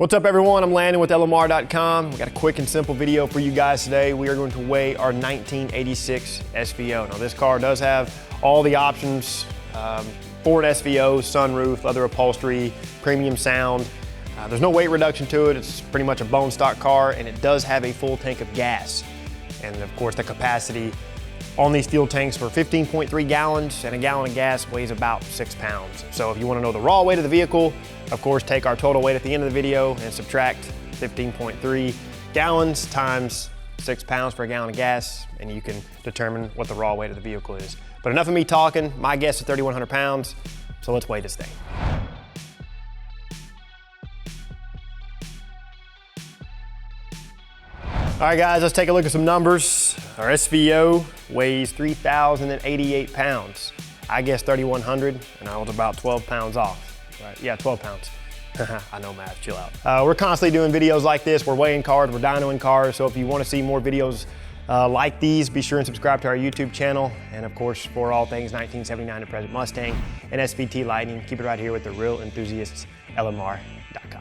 What's up everyone, I'm Landon with LMR.com. We got a quick and simple video for you guys today. We are going to weigh our 1986 SVO. Now this car does have all the options for an SVO, sunroof, leather upholstery, premium sound. There's no weight reduction to it. It's pretty much a bone stock car, and it does have a full tank of gas. And of course the capacity on these fuel tanks for 15.3 gallons, and a gallon of gas weighs about 6 pounds. So if you want to know the raw weight of the vehicle, of course, take our total weight at the end of the video and subtract 15.3 gallons times 6 pounds per gallon of gas, and you can determine what the raw weight of the vehicle is. But enough of me talking. My guess is 3,100 pounds, so let's weigh this thing. All right, guys, let's take a look at some numbers. Our SVO weighs 3,088 pounds. I guess 3,100, and I was about 12 pounds off. Right, yeah, 12 pounds. I know math, chill out. We're constantly doing videos like this. We're weighing cars, we're dynoing cars. So if you want to see more videos like these, be sure and subscribe to our YouTube channel. And of course, for all things 1979 to present Mustang and SVT Lightning, keep it right here with the real enthusiasts, LMR.com.